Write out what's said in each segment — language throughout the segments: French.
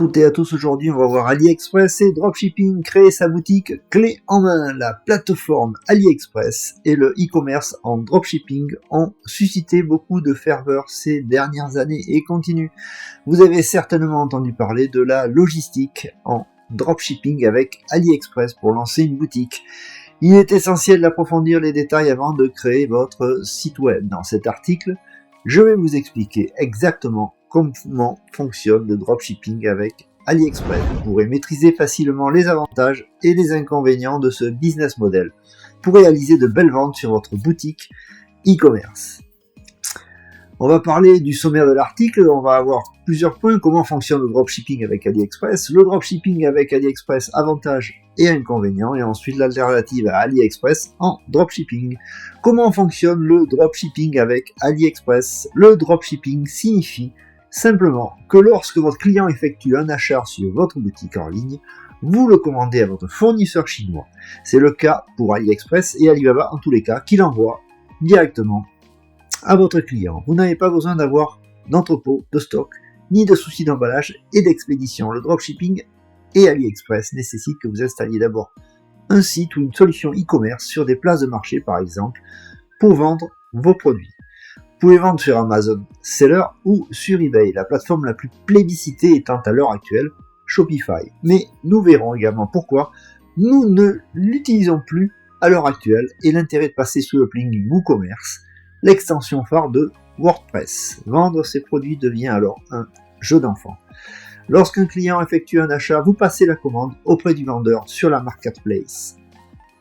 toutes et à tous, aujourd'hui on va voir AliExpress et Dropshipping créer sa boutique clé en main. La plateforme AliExpress et le e-commerce en dropshipping ont suscité beaucoup de ferveur ces dernières années et continuent. Vous avez certainement entendu parler de la logistique en dropshipping avec AliExpress pour lancer une boutique. Il est essentiel d'approfondir les détails avant de créer votre site web. Dans cet article, je vais vous expliquer exactement comment fonctionne le dropshipping avec AliExpress. Vous pourrez maîtriser facilement les avantages et les inconvénients de ce business model pour réaliser de belles ventes sur votre boutique e-commerce. On va parler du sommaire de l'article, on va avoir plusieurs points. Comment fonctionne le dropshipping avec AliExpress, le dropshipping avec AliExpress, avantages et inconvénients, et ensuite l'alternative à AliExpress en dropshipping. Comment fonctionne le dropshipping avec AliExpress? Le dropshipping signifie simplement que lorsque votre client effectue un achat sur votre boutique en ligne, vous le commandez à votre fournisseur chinois. C'est le cas pour AliExpress et Alibaba en tous les cas, qui l'envoie directement à votre client. Vous n'avez pas besoin d'avoir d'entrepôt, de stock, ni de soucis d'emballage et d'expédition. Le dropshipping et AliExpress nécessitent que vous installiez d'abord un site ou une solution e-commerce sur des places de marché par exemple, pour vendre vos produits. Vous pouvez vendre sur Amazon Seller ou sur eBay, la plateforme la plus plébiscitée étant à l'heure actuelle Shopify. Mais nous verrons également pourquoi nous ne l'utilisons plus à l'heure actuelle et l'intérêt de passer sous le plugin WooCommerce, l'extension phare de WordPress. Vendre ses produits devient alors un jeu d'enfant. Lorsqu'un client effectue un achat, vous passez la commande auprès du vendeur sur la marketplace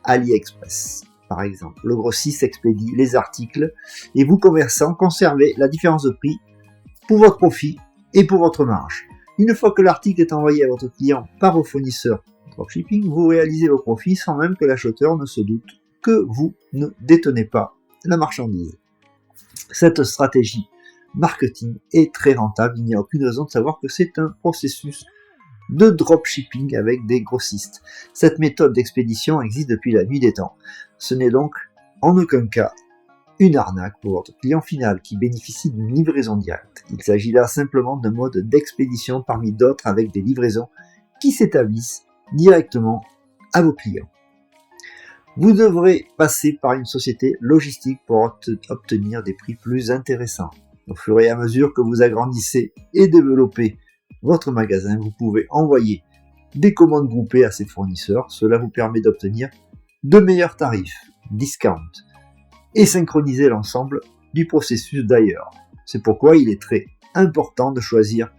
AliExpress. Par exemple, le grossiste expédie les articles et vous, commerçants, conservez la différence de prix pour votre profit et pour votre marge. Une fois que l'article est envoyé à votre client par vos fournisseurs dropshipping, vous réalisez vos profits sans même que l'acheteur ne se doute que vous ne détenez pas la marchandise. Cette stratégie marketing est très rentable, il n'y a aucune raison de savoir que c'est un processus de dropshipping avec des grossistes. Cette méthode d'expédition existe depuis la nuit des temps. Ce n'est donc en aucun cas une arnaque pour votre client final qui bénéficie d'une livraison directe. Il s'agit là simplement d'un mode d'expédition parmi d'autres avec des livraisons qui s'établissent directement à vos clients. Vous devrez passer par une société logistique pour obtenir des prix plus intéressants. Au fur et à mesure que vous agrandissez et développez votre magasin, vous pouvez envoyer des commandes groupées à ces fournisseurs. Cela vous permet d'obtenir de meilleurs tarifs, discount, et synchroniser l'ensemble du processus d'ailleurs. C'est pourquoi il est très important de choisir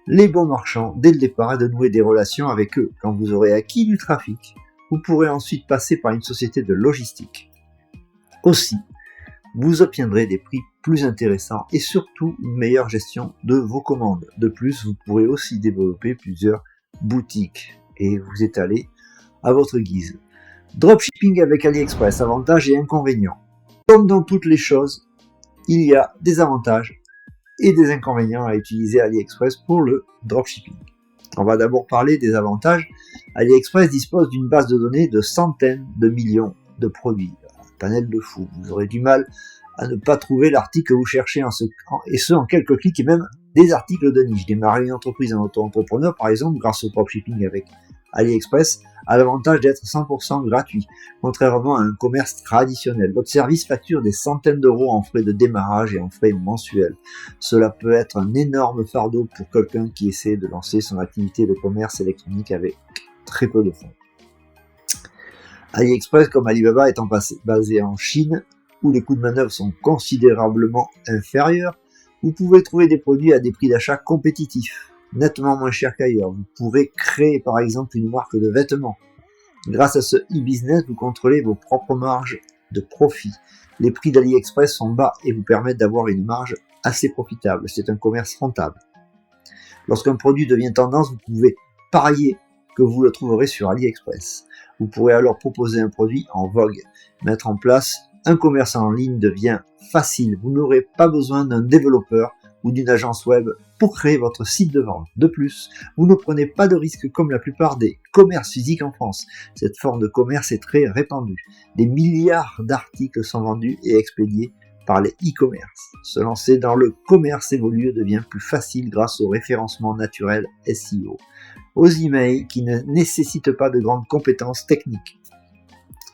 les bons marchands dès le départ et de nouer des relations avec eux. Quand vous aurez acquis du trafic, vous pourrez ensuite passer par une société de logistique. Aussi, vous obtiendrez des prix plus intéressants et surtout une meilleure gestion de vos commandes. De plus, vous pourrez aussi développer plusieurs boutiques et vous étaler à votre guise. Dropshipping avec AliExpress, avantages et inconvénients. Comme dans toutes les choses, il y a des avantages et des inconvénients à utiliser AliExpress pour le dropshipping. On va d'abord parler des avantages. AliExpress dispose d'une base de données de centaines de millions de produits. Un panel de fou. Vous aurez du mal à ne pas trouver l'article que vous cherchez et ce en quelques clics et même des articles de niche. Démarrer une entreprise en auto-entrepreneur, par exemple, grâce au dropshipping avec AliExpress, a l'avantage d'être 100% gratuit, contrairement à un commerce traditionnel. Votre service facture des centaines d'euros en frais de démarrage et en frais mensuels. Cela peut être un énorme fardeau pour quelqu'un qui essaie de lancer son activité de commerce électronique avec très peu de fonds. AliExpress, comme Alibaba, étant basé en Chine, où les coûts de manœuvre sont considérablement inférieurs, vous pouvez trouver des produits à des prix d'achat compétitifs, nettement moins chers qu'ailleurs. Vous pourrez créer par exemple une marque de vêtements. Grâce à ce e-business, vous contrôlez vos propres marges de profit. Les prix d'AliExpress sont bas et vous permettent d'avoir une marge assez profitable. C'est un commerce rentable. Lorsqu'un produit devient tendance, vous pouvez parier que vous le trouverez sur AliExpress. Vous pourrez alors proposer un produit en vogue. Mettre en place un commerce en ligne devient facile. Vous n'aurez pas besoin d'un développeur ou d'une agence web pour créer votre site de vente. De plus, vous ne prenez pas de risques comme la plupart des commerces physiques en France. Cette forme de commerce est très répandue. Des milliards d'articles sont vendus et expédiés par les e-commerce. Se lancer dans le commerce évolué devient plus facile grâce au référencement naturel SEO, aux emails qui ne nécessitent pas de grandes compétences techniques.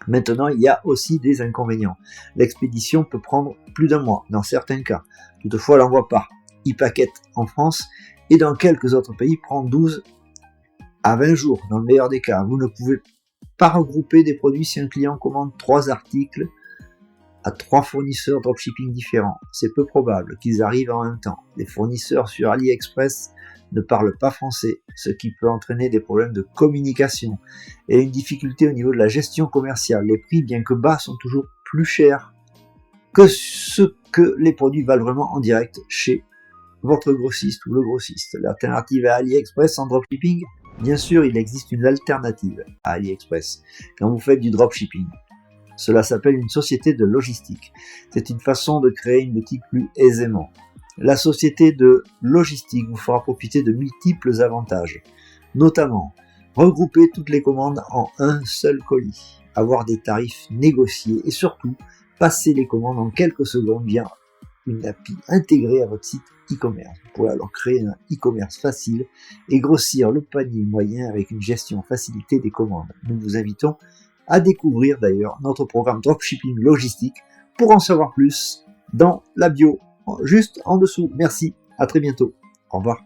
Maintenant, il y a aussi des inconvénients. L'expédition peut prendre plus d'un mois dans certains cas. Toutefois, l'envoi par e-packet en France et dans quelques autres pays prend 12 à 20 jours dans le meilleur des cas. Vous ne pouvez pas regrouper des produits si un client commande 3 articles à 3 fournisseurs dropshipping différents. C'est peu probable qu'ils arrivent en même temps. Les fournisseurs sur AliExpress ne parlent pas français, ce qui peut entraîner des problèmes de communication et une difficulté au niveau de la gestion commerciale. Les prix, bien que bas, sont toujours plus chers que ce que les produits valent vraiment en direct chez votre grossiste ou le grossiste. L'alternative à AliExpress en dropshipping, bien sûr, il existe une alternative à AliExpress quand vous faites du dropshipping. Cela s'appelle une société de logistique. C'est une façon de créer une boutique plus aisément. La société de logistique vous fera profiter de multiples avantages, notamment regrouper toutes les commandes en un seul colis, avoir des tarifs négociés et surtout passer les commandes en quelques secondes via une API intégrée à votre site e-commerce. Vous pouvez alors créer un e-commerce facile et grossir le panier moyen avec une gestion facilitée des commandes. Nous vous invitons à découvrir d'ailleurs notre programme Dropshipping Logistique pour en savoir plus dans la bio juste en dessous. Merci, à très bientôt. Au revoir.